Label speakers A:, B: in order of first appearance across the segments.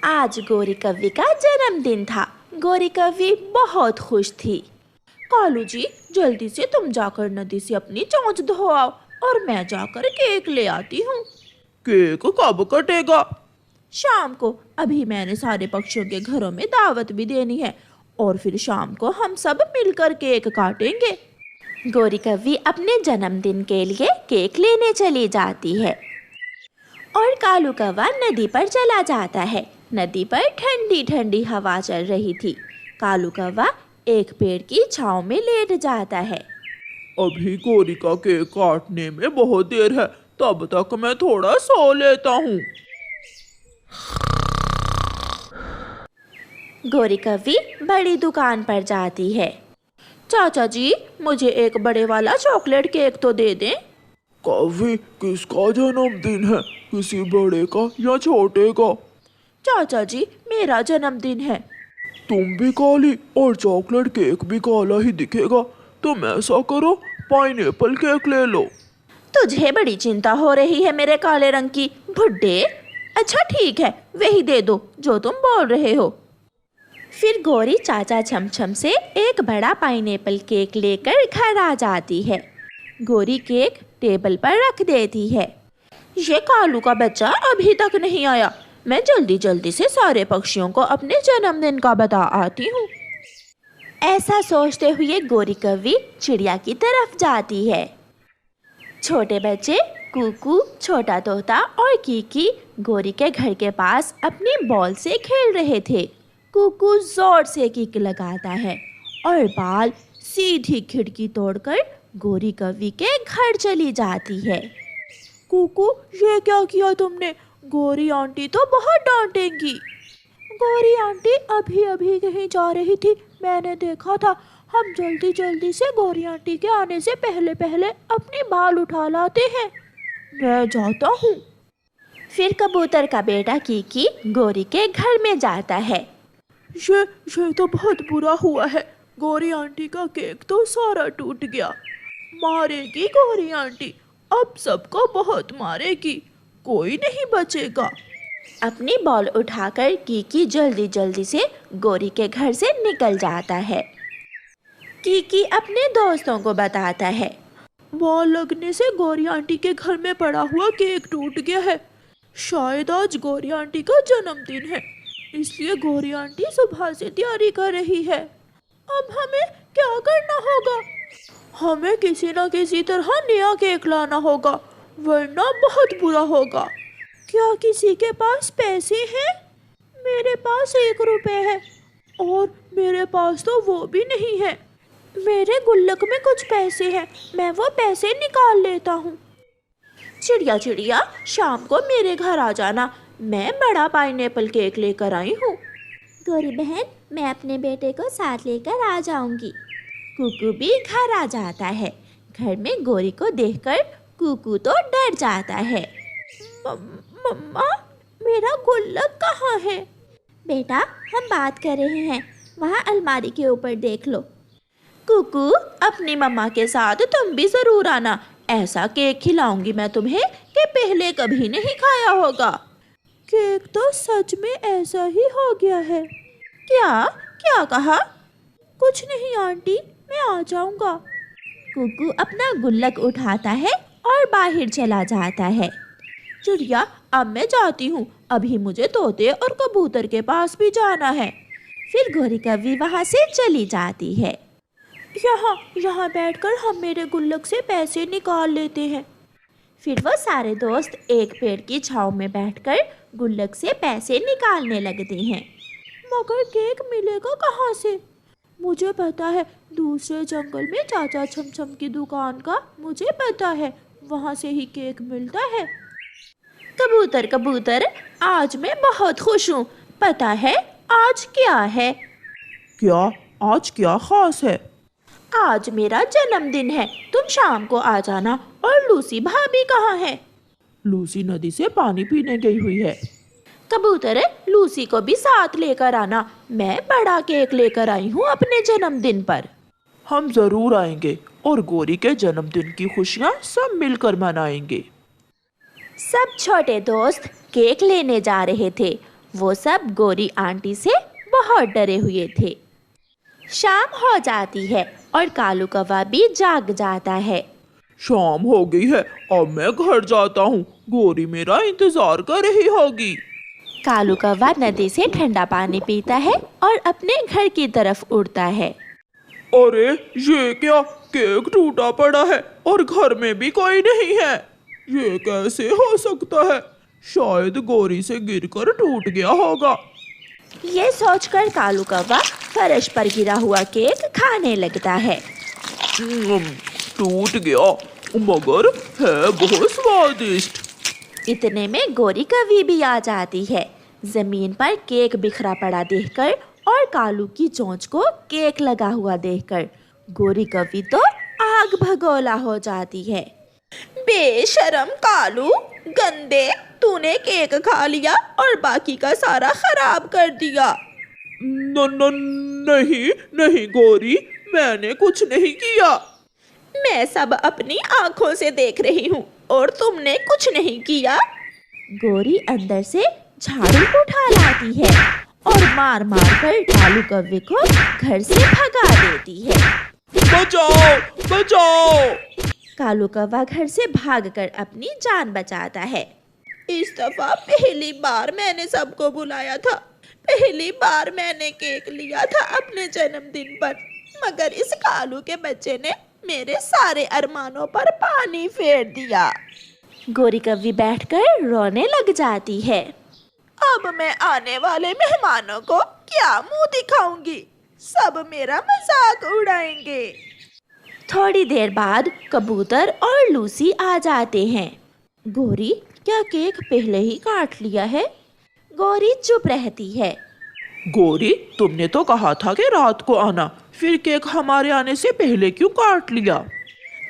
A: आज गौरी कव्वी का जन्मदिन था। गौरी कव्वी बहुत खुश थी। कालू जी, जल्दी से तुम जाकर नदी से अपनी चोंच धो आओ और मैं जाकर केक ले आती हूँ।
B: केक कब कटेगा?
A: शाम को। अभी मैंने सारे पक्षियों के घरों में दावत भी देनी है और फिर शाम को हम सब मिलकर केक काटेंगे। गौरी कव्वी अपने जन्मदिन के लिए केक लेने चली जाती है और कालू कौवा नदी पर चला जाता है। नदी पर ठंडी ठंडी हवा चल रही थी। कालू कौवा एक पेड़ की छांव में लेट जाता है।
B: अभी गौरी का केक काटने में बहुत देर है, तब तक मैं थोड़ा सो लेता हूँ।
A: गौरी कव्वी बड़ी दुकान पर जाती है। चाचा जी, मुझे एक बड़े वाला चॉकलेट केक तो दे दें।
B: कव्वी, किसका जन्मदिन है? किसी बड़े का या छोटे का?
A: चाचा जी, मेरा जन्मदिन है।
B: तुम भी काली और चॉकलेट केक भी काला ही दिखेगा। तुम ऐसा करो, पाइनएप्पल केक ले लो।
A: तुझे बड़ी चिंता हो रही है मेरे काले रंग की, बुड्ढे। अच्छा ठीक है, वही दे दो जो तुम बोल रहे हो। फिर गौरी चाचा छमछम से एक बड़ा पाइनएप्पल केक लेकर घर आ जाती है। गौरी केक टेबल पर रख देती है। ये कालू का बच्चा अभी तक नहीं आया। मैं जल्दी जल्दी से सारे पक्षियों को अपने जन्मदिन का बता आती हूँ। ऐसा सोचते हुए गौरी कव्वी चिड़िया की तरफ जाती है। छोटे बच्चे कुकू, छोटा तोता और कीकी गौरी के घर के पास अपनी बॉल से खेल रहे थे। कुकू जोर से किक लगाता है और बाल सीधी खिड़की तोड़कर गौरी कव्वी के घर चली जाती है। कुकू, ये क्या किया तुमने? गौरी आंटी तो बहुत डांटेंगी। गौरी आंटी अभी अभी कहीं जा रही थी, मैंने देखा था। हम जल्दी जल्दी से गौरी आंटी के आने से पहले पहले अपने बाल उठा लाते हैं। मैं जाता हूँ। फिर कबूतर का बेटा कीकी गौरी के घर में जाता है। ये तो बहुत बुरा हुआ है। गौरी आंटी का केक तो सारा टूट गया। मारेगी गौरी आंटी, अब सबको बहुत मारेगी, कोई नहीं बचेगा। अपनी बॉल उठाकर कीकी जल्दी जल्दी से गौरी के घर से निकल जाता है। कीकी अपने दोस्तों को बताता है, बॉल लगने से गौरी आंटी के घर में पड़ा हुआ केक टूट गया है। शायद आज गौरी आंटी का जन्मदिन है, इसलिए गौरी आंटी सुबह से तैयारी कर रही है। अब हमें क्या करना होगा? हमें किसी न किसी तरह नया केक लाना होगा, वरना बहुत बुरा होगा। क्या किसी के पास पैसे हैं? मेरे पास 1 रुपए है और मेरे पास तो वो भी नहीं है। मेरे गुल्लक में कुछ पैसे हैं, मैं वो पैसे निकाल लेता हूँ। चिड़िया चिड़िया, शाम को मेरे घर आ जाना, मैं बड़ा पाइनएप्पल केक लेकर आई हूँ। गौरी बहन, मैं अपने बेटे को साथ लेकर आ जाऊंगी। कुकू भी घर आ जाता है। घर में गौरी को देखकर कुकू तो डर जाता है। मम्मा, मेरा गुल्लक कहाँ है? बेटा, हम बात कर रहे हैं, वहाँ अलमारी के ऊपर देख लो। कुकू, अपनी मम्मा के साथ तुम भी जरूर आना। ऐसा केक खिलाऊंगी मैं तुम्हें कि पहले कभी नहीं खाया होगा। केक तो सच में ऐसा ही हो गया है। क्या क्या कहा? कुछ नहीं आंटी, मैं आ जाऊंगा। कुकू अपना गुल्लक उठाता है और बाहर चला जाता है। चिड़िया, अब मैं जाती हूँ, अभी मुझे तोते और कबूतर के पास भी जाना है। फिर गौरी कव्वी वहाँ से चली जाती है। यहाँ बैठकर हम मेरे गुल्लक से पैसे निकाल लेते हैं। फिर वो सारे दोस्त एक पेड़ की छांव में बैठकर गुल्लक से पैसे निकालने लगते हैं। मगर केक मिलेगा कहाँ से? मुझे पता है, दूसरे जंगल में चाचा छमछम की दुकान का मुझे पता है, वहाँ से ही केक मिलता है। कबूतर कबूतर, आज मैं बहुत खुश हूँ। पता है आज क्या है?
B: क्या? आज क्या खास है?
A: आज मेरा जन्मदिन है। तुम शाम को आ जाना। और लूसी भाभी कहाँ है?
B: लूसी नदी से पानी पीने गई हुई है।
A: कबूतर, लूसी को भी साथ लेकर आना, मैं बड़ा केक लेकर आई हूँ अपने जन्मदिन पर।
B: हम जरूर आएंगे और गौरी के जन्मदिन की खुशियाँ सब मिलकर मनाएंगे।
A: सब छोटे दोस्त केक लेने जा रहे थे। वो सब गोरी आंटी से बहुत डरे हुए थे। शाम हो जाती है और कालू कौवा भी जाग जाता है।
B: शाम हो गई है, अब मैं घर जाता हूँ। गोरी मेरा इंतजार कर रही होगी।
A: कालू कौवा नदी से ठंडा पानी पीता है और अपने घर की तरफ उड़ता है।
B: अरे ये क्या, केक टूटा पड़ा है और घर में भी कोई नहीं है। ये कैसे हो सकता है? शायद गोरी से गिरकर टूट गया होगा।
A: ये सोचकर कालू कौवा फर्श पर गिरा हुआ केक खाने लगता है।
B: टूट गया, मगर है बहुत स्वादिष्ट।
A: इतने में गोरी कौवी भी आ जाती है। जमीन पर केक बिखरा पड़ा देखकर और कालू की चोंच को केक लगा हुआ देखकर गोरी कौवी तो आग भगोला हो जाती है। बेशरम कालू, गंदे, तूने केक खा लिया और बाकी का सारा खराब कर दिया।
B: नहीं नहीं गोरी, मैंने कुछ नहीं किया।
A: मैं सब अपनी आंखों से देख रही हूँ और तुमने कुछ नहीं किया। गोरी अंदर से झाड़ू उठा लाती है और मार मार कर कालू कौवे को घर से भगा देती है।
B: बचाओ बचाओ!
A: कालू कौवा घर से भागकर अपनी जान बचाता है। इस दफा पहली बार मैंने सबको बुलाया था। पहली बार मैंने केक लिया था अपने जन्मदिन पर, मगर इस कालू के बच्चे ने मेरे सारे अरमानों पर पानी फेर दिया। गोरी कौवी बैठकर रोने लग जाती है। अब मैं आने वाले मेहमानों को क्या मुंह दिखाऊंगी? सब मेरा मजाक उड़ाएंगे। थोड़ी देर बाद कबूतर और लूसी आ जाते हैं। गोरी, क्या केक पहले ही काट लिया है? गोरी चुप रहती है।
B: गोरी, तुमने तो कहा था कि रात को आना, फिर केक हमारे आने से पहले क्यों काट लिया?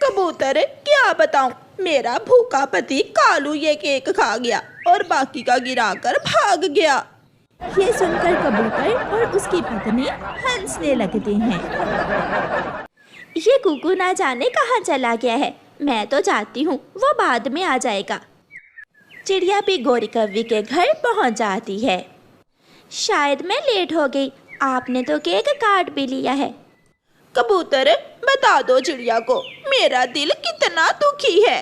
A: कबूतर, क्या बताऊं, मेरा भूखा पति कालू ये केक खा गया और बाकी का गिराकर भाग गया। ये सुनकर कबूतर और उसकी पत्नी हंसने लगते हैं। ये कुकू ना जाने कहाँ चला गया है। मैं तो जाती हूँ, वो बाद में आ जाएगा। चिड़िया भी गोरी कौवी के घर पहुँच जाती है। शायद मैं लेट हो गई, आपने तो केक काट भी लिया है। कबूतर, बता दो चिड़िया को मेरा दिल कितना दुखी है।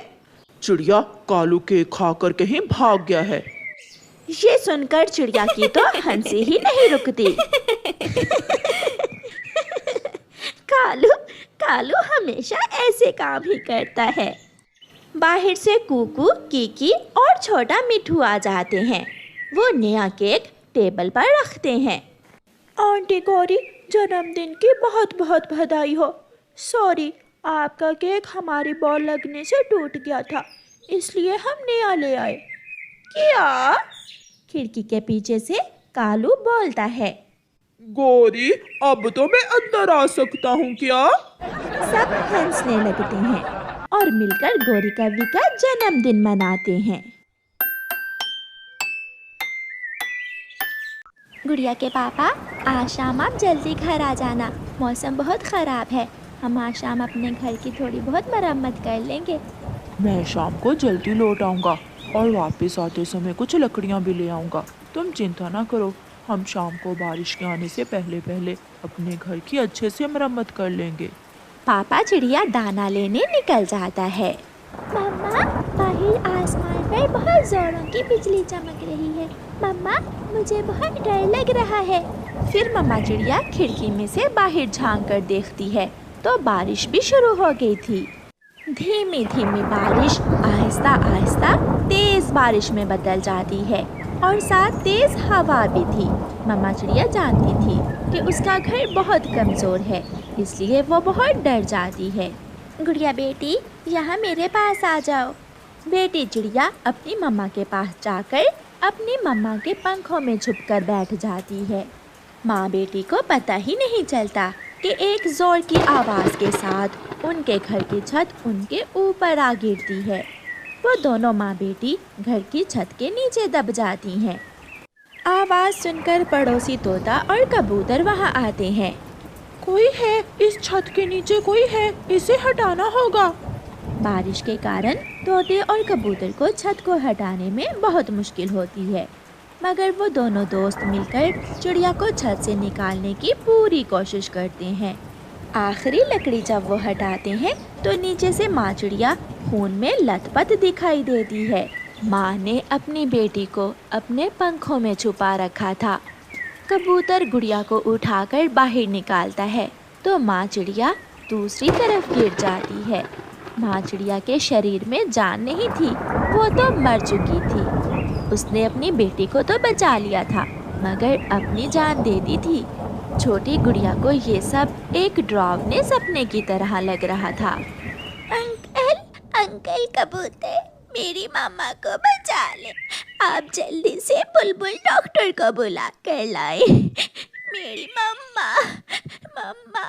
B: चिड़िया, कालू केक खाकर कहीं भाग गया है।
A: ये सुनकर चिड़िया की तो हंसी ही नहीं रुकती। कालू हमेशा ऐसे काम ही करता है। बाहर से कुकू, कीकी और छोटा मिठू आ जाते हैं। वो नया केक टेबल पर रखते हैं। आंटी गौरी, जन्मदिन की बहुत बहुत बधाई हो। सॉरी, आपका केक हमारी बॉल लगने से टूट गया था, इसलिए हम नया ले आए। क्या? खिड़की के पीछे से कालू बोलता है।
B: गोरी, अब तो मैं अंदर आ सकता हूँ क्या?
A: सब हंसने लगते हैं और मिलकर गोरी कौवी का जन्मदिन मनाते हैं। गुड़िया के पापा, आज शाम आप जल्दी घर आ जाना। मौसम बहुत ख़राब है। हम आज शाम अपने घर की थोड़ी बहुत मरम्मत कर लेंगे।
B: मैं शाम को जल्दी लौट आऊँगा और वापस आते समय कुछ लकड़ियाँ भी ले आऊँगा। तुम चिंता ना करो, हम शाम को बारिश के आने से पहले पहले अपने घर की अच्छे से मरम्मत कर लेंगे।
A: पापा चिड़िया दाना लेने निकल जाता है। मम्मा, बाहर आसमान पर बहुत जोरों की बिजली चमक रही है। मम्मा, मुझे बहुत डर लग रहा है। फिर मम्मा चिड़िया खिड़की में से बाहर झांक कर देखती है तो बारिश भी शुरू हो गई थी। धीमी धीमी बारिश आहिस्ता आहिस्ता तेज बारिश में बदल जाती है और साथ तेज हवा भी थी। मम्मा चिड़िया जानती थी कि उसका घर बहुत कमज़ोर है, इसलिए वो बहुत डर जाती है। गुड़िया बेटी, यहाँ मेरे पास आ जाओ। बेटी चिड़िया अपनी मम्मा के पास जाकर अपनी मम्मा के पंखों में छुपकर बैठ जाती है। माँ बेटी को पता ही नहीं चलता कि एक ज़ोर की आवाज़ के साथ उनके घर की छत उनके ऊपर आ गिरती है। वो दोनों माँ बेटी घर की छत के नीचे दब जाती हैं। आवाज़ सुनकर पड़ोसी तोता और कबूतर वहाँ आते हैं।
B: कोई है, इस छत के नीचे कोई है, इसे हटाना होगा।
A: बारिश के कारण तोते और कबूतर को छत को हटाने में बहुत मुश्किल होती है। मगर वो दोनों दोस्त मिलकर चिड़िया को छत से निकालने की पूरी कोशिश करते हैं। आखिरी लकड़ी जब वो हटाते हैं तो नीचे से माँ चिड़िया खून में लथपथ दिखाई देती है। माँ ने अपनी बेटी को अपने पंखों में छुपा रखा था। कबूतर गुड़िया को उठाकर बाहर निकालता है तो माँ चिड़िया दूसरी तरफ गिर जाती है। माँ चिड़िया के शरीर में जान नहीं थी, वो तो मर चुकी थी। उसने अपनी बेटी को तो बचा लिया था मगर अपनी जान दे दी थी। छोटी गुड़िया को ये सब एक डरावने सपने की तरह लग रहा था। अंकल, अंकल कबूतर, मेरी मम्मा को बचा ले। आप जल्दी से बुलबुल डॉक्टर को बुला कर लाए। मेरी मम्मा, मम्मा।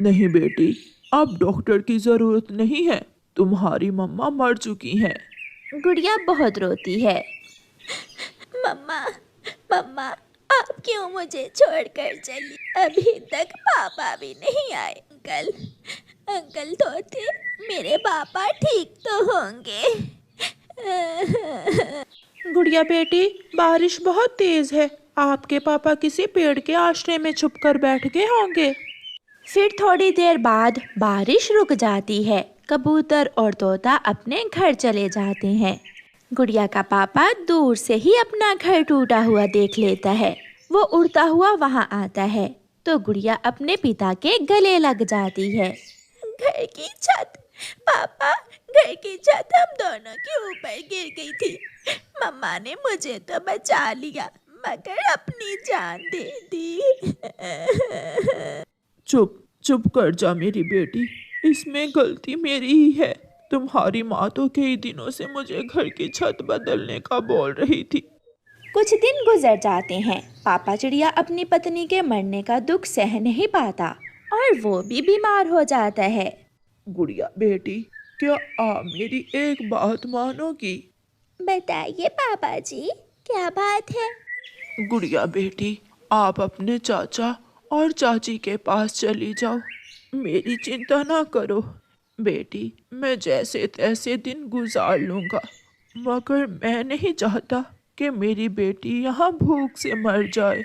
B: नहीं बेटी, अब डॉक्टर की जरूरत नहीं है, तुम्हारी मम्मा मर चुकी हैं।
A: गुड़िया बहुत रोती है। मम्मा, मम्मा, आप क्यों मुझे छोड़कर चली? अभी तक पापा भी नहीं आए। अंकल, अंकल तो थे, मेरे पापा ठीक तो होंगे।
B: गुड़िया बेटी, बारिश बहुत तेज है, आपके पापा किसी पेड़ के आश्रय में छुपकर बैठ गए होंगे।
A: फिर थोड़ी देर बाद बारिश रुक जाती है। कबूतर और तोता अपने घर चले जाते हैं। गुड़िया का पापा दूर से ही अपना घर टूटा हुआ देख लेता है। वो उड़ता हुआ वहाँ आता है तो गुड़िया अपने पिता के गले लग जाती है। घर की छत, पापा, घर की छत हम दोनों के ऊपर गिर गई थी। मम्मा ने मुझे तो बचा लिया मगर अपनी जान दे दी।
B: चुप चुप कर जा मेरी बेटी, इसमें गलती मेरी ही है। तुम्हारी माँ तो कई दिनों से मुझे घर की छत बदलने का बोल रही थी।
A: कुछ दिन गुजर जाते हैं। पापा चिड़िया अपनी पत्नी के मरने का दुख सह नहीं पाता और वो भी बीमार हो जाता है।
B: गुड़िया बेटी, क्या आप मेरी एक बात मानोगी?
A: बताइए पापा जी, क्या बात है?
B: गुड़िया बेटी, आप अपने चाचा और चाची के पास चली जाओ। मेरी चिंता ना करो बेटी, मैं जैसे तैसे दिन गुजार लूँगा, मगर मैं नहीं चाहता कि मेरी बेटी यहाँ भूख से मर जाए।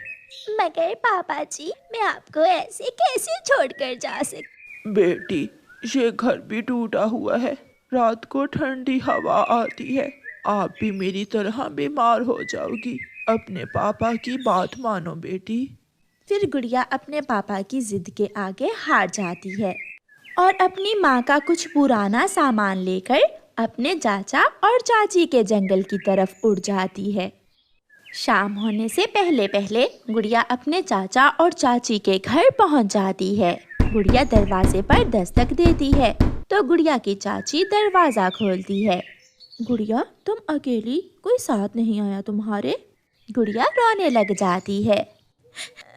A: मगर पापा जी, मैं आपको ऐसे कैसे छोड़कर जा सकती?
B: बेटी, ये घर भी टूटा हुआ है, रात को ठंडी हवा आती है, आप भी मेरी तरह बीमार हो जाओगी। अपने पापा की बात मानो बेटी।
A: फिर गुड़िया अपने पापा की जिद के आगे हार जाती है और अपनी माँ का कुछ पुराना सामान लेकर अपने चाचा और चाची के जंगल की तरफ उड़ जाती है। शाम होने से पहले पहले गुड़िया अपने चाचा और चाची के घर पहुँच जाती है। गुड़िया दरवाजे पर दस्तक देती है तो गुड़िया की चाची दरवाज़ा खोलती है। गुड़िया, तुम अकेली, कोई साथ नहीं आया तुम्हारे? गुड़िया रोने लग जाती है।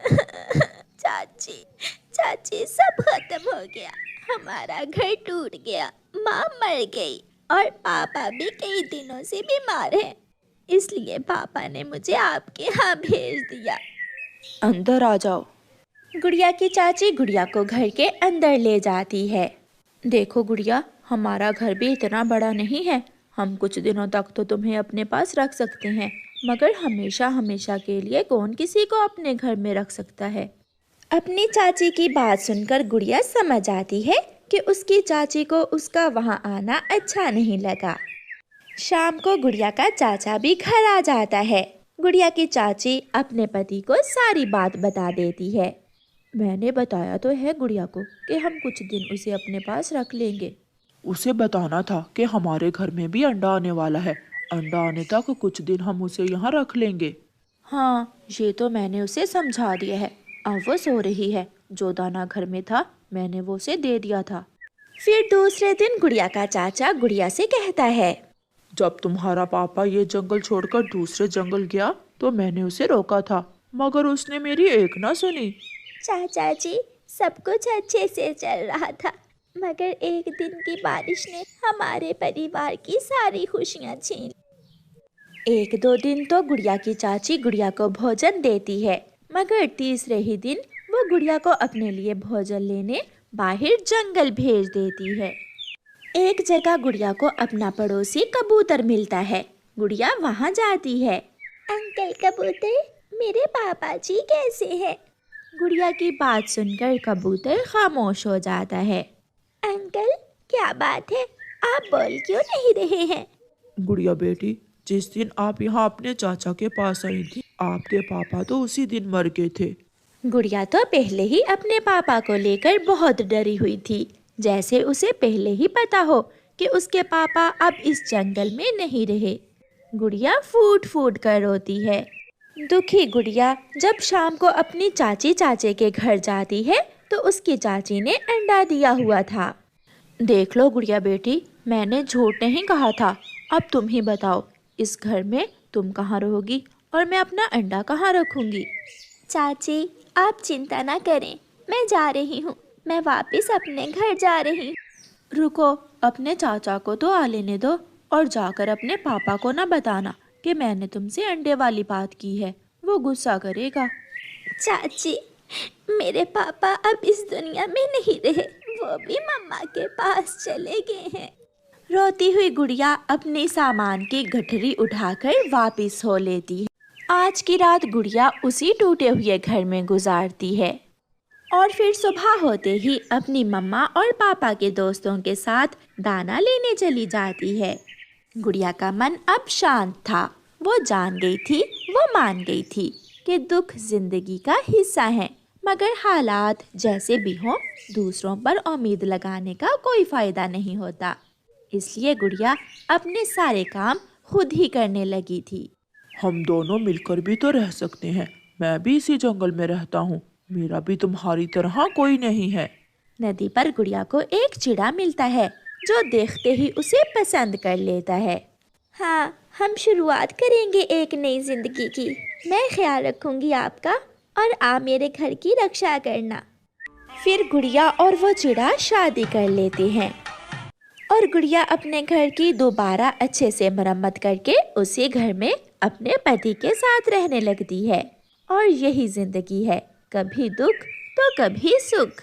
A: चाची, चाची, सब खत्म हो गया, हमारा घर टूट गया, माँ मर गई और पापा भी कई दिनों से बीमार हैं, इसलिए पापा ने मुझे आपके यहाँ भेज दिया। अंदर आ जाओ। गुड़िया की चाची गुड़िया को घर के अंदर ले जाती है। देखो गुड़िया, हमारा घर भी इतना बड़ा नहीं है, हम कुछ दिनों तक तो तुम्हें अपने पास रख सकते हैं, मगर हमेशा हमेशा के लिए कौन किसी को अपने घर में रख सकता है। अपनी चाची की बात सुनकर गुड़िया समझ आती है कि उसकी चाची को उसका वहाँ आना अच्छा नहीं लगा। शाम को गुड़िया का चाचा भी घर आ जाता है। गुड़िया की चाची अपने पति को सारी बात बता देती है। मैंने बताया तो है गुड़िया को कि हम कुछ दिन उसे अपने पास रख लेंगे।
B: उसे बताना था कि हमारे घर में भी अंडा आने वाला है, अंडा आने तक कुछ दिन हम उसे यहाँ रख लेंगे।
A: हाँ, ये तो मैंने उसे समझा दिया है, अब वो सो रही है। जो दाना घर में था मैंने वो उसे दे दिया था। फिर दूसरे दिन गुड़िया का चाचा गुड़िया से कहता है,
B: जब तुम्हारा पापा ये जंगल छोड़कर दूसरे जंगल गया तो मैंने उसे रोका था, मगर उसने मेरी एक ना सुनी।
A: चाचा जी, सब कुछ अच्छे से चल रहा था, मगर एक दिन की बारिश ने हमारे परिवार की सारी खुशियाँ छीन। एक दो दिन तो गुड़िया की चाची गुड़िया को भोजन देती है, मगर तीसरे ही दिन वो गुड़िया को अपने लिए भोजन लेने बाहर जंगल भेज देती है। एक जगह गुड़िया को अपना पड़ोसी कबूतर मिलता है। गुड़िया वहाँ जाती है। अंकल कबूतर, मेरे पापा जी कैसे हैं? गुड़िया की बात सुनकर कबूतर खामोश हो जाता है। अंकल, क्या बात है? आप बोल क्यों नहीं रहे हैं?
B: गुड़िया बेटी, जिस दिन आप यहाँ अपने चाचा के पास आई थी, आपके पापा तो उसी दिन मर गए थे।
A: गुड़िया तो पहले ही अपने पापा को लेकर बहुत डरी हुई थी, जैसे उसे पहले ही पता हो कि उसके पापा अब इस जंगल में नहीं रहे। गुड़िया फूट फूट कर रोती है। दुखी गुड़िया जब शाम को अपनी चाची चाचे के घर जाती है तो उसकी चाची ने अंडा दिया हुआ था। देख लो गुड़िया बेटी, मैंने झूठ नहीं कहा था। अब तुम ही बताओ, इस घर में तुम कहाँ रहोगी और मैं अपना अंडा कहाँ रखूँगी? चाची, आप चिंता ना करें, मैं जा रही हूँ। मैं वापस अपने घर जा रही हूँ। रुको, अपने चाचा को तो आ लेने दो और जाकर अपने पापा को ना बताना कि मैंने तुमसे अंडे वाली बात की है, वो गुस्सा करेगा। चाची, मेरे पापा अब इस दुनिया में नहीं रहे, वो भी मम्मा के पास चले गए हैं। रोती हुई गुड़िया अपने सामान की गठरी उठाकर वापस हो लेती है। आज की रात गुड़िया उसी टूटे हुए घर में गुजारती है और फिर सुबह होते ही अपनी मम्मा और पापा के दोस्तों के साथ दाना लेने चली जाती है। गुड़िया का मन अब शांत था। वो जान गई थी, वो मान गई थी कि दुख जिंदगी का हिस्सा है, मगर हालात जैसे भी हों, दूसरों पर उम्मीद लगाने का कोई फायदा नहीं होता। इसलिए गुड़िया अपने सारे काम खुद ही करने लगी थी।
B: हम दोनों मिलकर भी तो रह सकते हैं। मैं भी इसी जंगल में रहता हूँ, मेरा भी तुम्हारी तरह कोई नहीं है।
A: नदी पर गुड़िया को एक चिड़ा मिलता है जो देखते ही उसे पसंद कर लेता है। हाँ, हम शुरुआत करेंगे एक नई जिंदगी की। मैं ख्याल रखूंगी आपका और आप मेरे घर की रक्षा करना। फिर गुड़िया और वो चिड़ा शादी कर लेते हैं और गुड़िया अपने घर की दोबारा अच्छे से मरम्मत करके उसी घर में अपने पति के साथ रहने लगती है। और यही जिंदगी है, कभी दुख तो कभी सुख।